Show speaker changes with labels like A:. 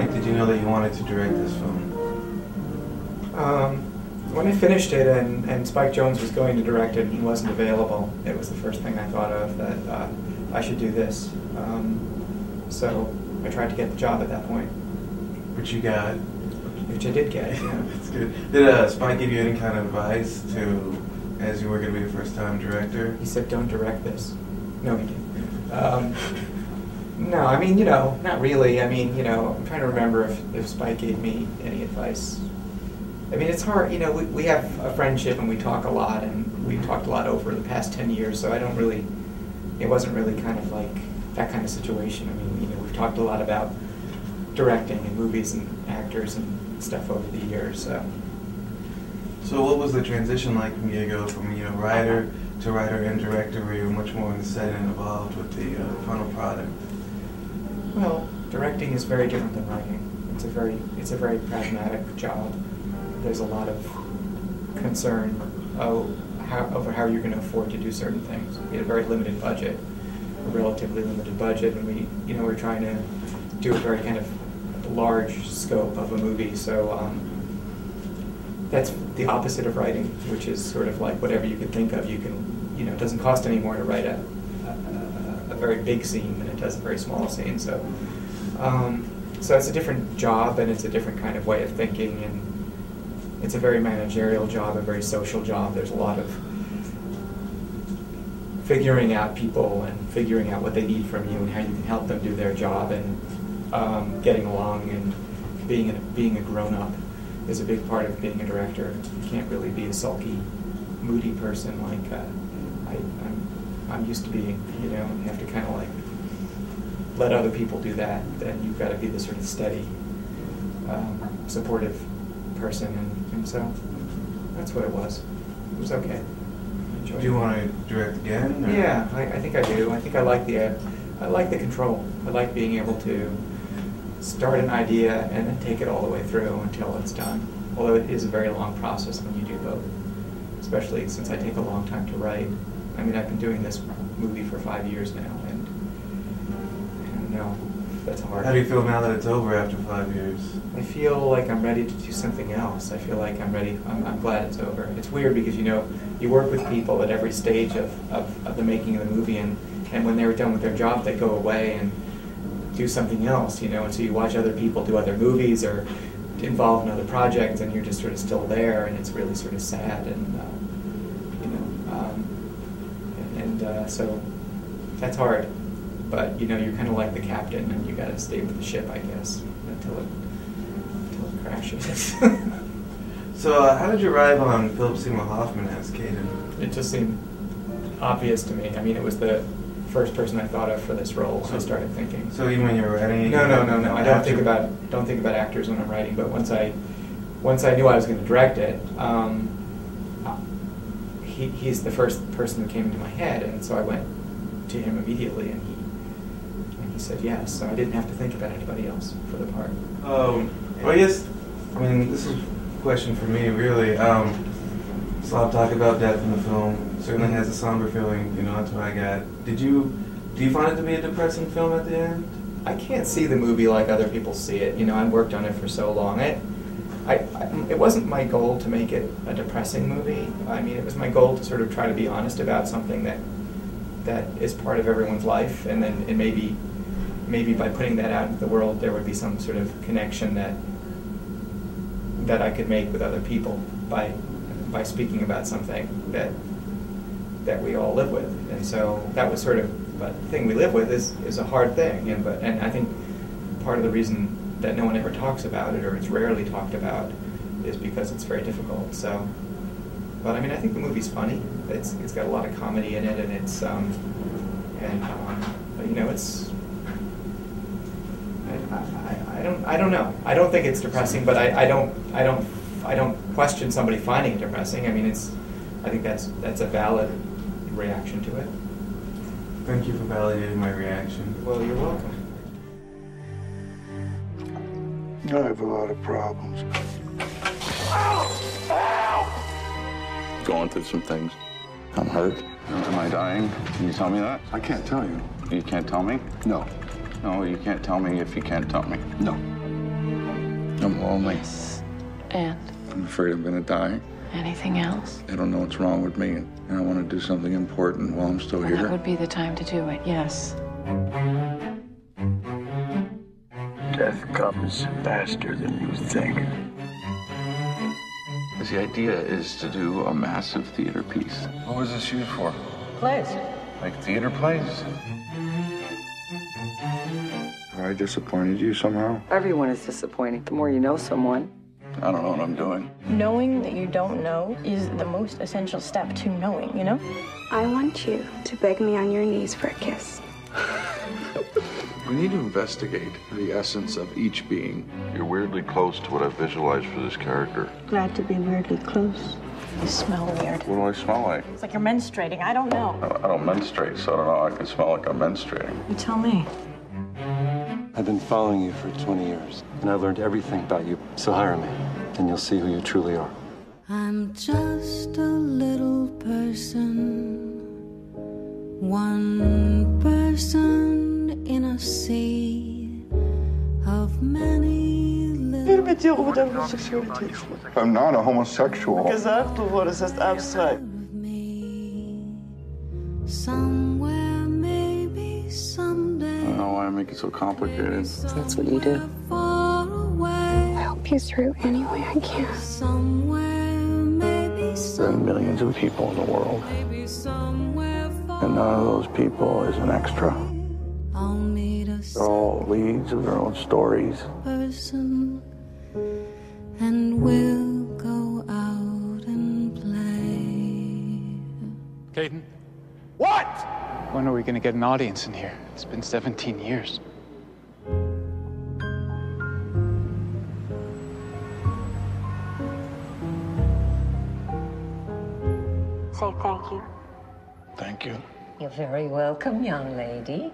A: point did you know that you wanted to direct this film?
B: When I finished it and Spike Jonze was going to direct it and he wasn't available, it was the first thing I thought of, that I should do this. So I tried to get the job at that point.
A: Which you got.
B: Which I did get, yeah.
A: That's good. Did Spike give you any kind of advice as you were going to be a first-time director?
B: He said, don't direct this. No, he didn't. No, I mean, not really. I mean, I'm trying to remember if Spike gave me any advice. I mean, it's hard, we have a friendship and we talk a lot, and we've talked a lot over the past 10 years, so it wasn't really kind of like that kind of situation. I mean, we've talked a lot about directing and movies and actors and stuff over the years, so.
A: So what was the transition like from you go from, writer to writer and director, where you're much more in the set and involved with the final product?
B: Well, directing is very different than writing. It's a very pragmatic job. There's a lot of concern over how you're going to afford to do certain things. We had a very limited budget, a relatively limited budget, and we're trying to do a very kind of large scope of a movie. So that's the opposite of writing, which is sort of like whatever you could think of. You can, it doesn't cost any more to write a very big scene than it does a very small scene. So, so it's a different job, and it's a different kind of way of thinking, and it's a very managerial job, a very social job. There's a lot of figuring out people and figuring out what they need from you and how you can help them do their job, and getting along and being a grown-up is a big part of being a director. You can't really be a sulky, moody person like I'm used to being. You have to kind of like let other people do that. Then you've got to be the sort of steady, supportive person, and so that's what it was. It was okay.
A: Do you want to direct again? Or?
B: Yeah, I think I do. I think I like the control. I like being able to start an idea and then take it all the way through until it's done. Although it is a very long process when you do both, especially since I take a long time to write. I mean, I've been doing this movie for 5 years now, and I don't know, that's hard.
A: How do you feel now that it's over after 5 years?
B: I feel like I'm ready to do something else. I feel like I'm ready. I'm glad it's over. It's weird because you work with people at every stage of the making of the movie, and when they're done with their job, they go away and do something else, and so you watch other people do other movies or involved in other projects, and you're just sort of still there, and it's really sort of sad, and so that's hard. But you're kind of like the captain, and you got to stay with the ship, I guess, until it crashes.
A: So how did you arrive on Philip Seymour Hoffman as Caden?
B: It just seemed obvious to me. I mean, it was the first person I thought of for this role when I started thinking.
A: So even when you were writing?
B: No. I don't think about actors when I'm writing. But once I knew I was going to direct it, he's the first person that came into my head, and so I went to him immediately, and he said yes. So I didn't have to think about anybody else for the part.
A: Well, I guess, this is a question for me, really. There's a lot of talk about death in the film. Certainly has a somber feeling, that's what I got. Do you find it to be a depressing film at the end?
B: I can't see the movie like other people see it. I worked on it for so long. It wasn't my goal to make it a depressing movie. I mean, it was my goal to sort of try to be honest about something that is part of everyone's life, and maybe by putting that out into the world, there would be some sort of connection that I could make with other people by speaking about something that we all live with. And so that was sort of, but the thing we live with is a hard thing, and I think part of the reason that no one ever talks about it, or it's rarely talked about, is because it's very difficult. So, but I mean, I think the movie's funny. It's got a lot of comedy in it, and it's it's. I don't know. I don't think it's depressing, but I don't question somebody finding it depressing. I mean, I think that's a valid reaction to it.
A: Thank you for validating my reaction.
B: Well, you're welcome.
C: I have a lot of problems.
D: Going through some things. I'm hurt. Am I dying? Can you tell me that?
C: I can't tell you.
D: You can't tell me?
C: No.
D: No, you can't tell me if you can't tell me.
C: No.
D: I'm lonely.
E: And
D: I'm afraid I'm gonna die.
E: anything else?
D: I don't know what's wrong with me, and I want to do something important while I'm still
E: Well,
D: here.
E: that would be the time to do it, yes.
C: Death comes faster than you think.
D: The idea is to do a massive theater piece. What was this used for?
E: Plays.
D: Like theater plays? Have I disappointed you somehow?
F: Everyone is disappointing. The more you know someone.
D: I don't know what I'm doing.
G: Knowing that you don't know is the most essential step to knowing, you know?
H: I want you to beg me on your knees for a kiss.
D: We need to investigate the essence of each being.
I: You're weirdly close to what I've visualized for this character.
H: Glad to be weirdly close.
G: You smell weird.
D: What do I smell like?
G: It's like you're menstruating. I don't know.
D: I don't menstruate, so I don't know. I can smell like I'm menstruating.
G: You tell me.
J: I've been following you for 20 years, and I've learned everything about you. So hire me, and you'll see who you truly are.
K: I'm just a little person, one person in a sea of many little...
L: Met je over de homoseksualiteit?
D: I'm not a homosexual.
L: Gesagt worden, das heißt abstrakt.
K: Somewhere, maybe someday.
D: I don't know why I make it so complicated.
F: That's what you do.
H: I help you through any way I can.
K: Somewhere, maybe
D: There are millions of people in the world, and none of those people is an extra.
K: I'll meet a
D: They're all leads of their own stories.
K: person, and we'll go out and play.
B: Caden? What? When are we gonna get an audience in here? It's been 17 years.
H: Say thank you.
D: Thank you.
E: You're very welcome, young lady.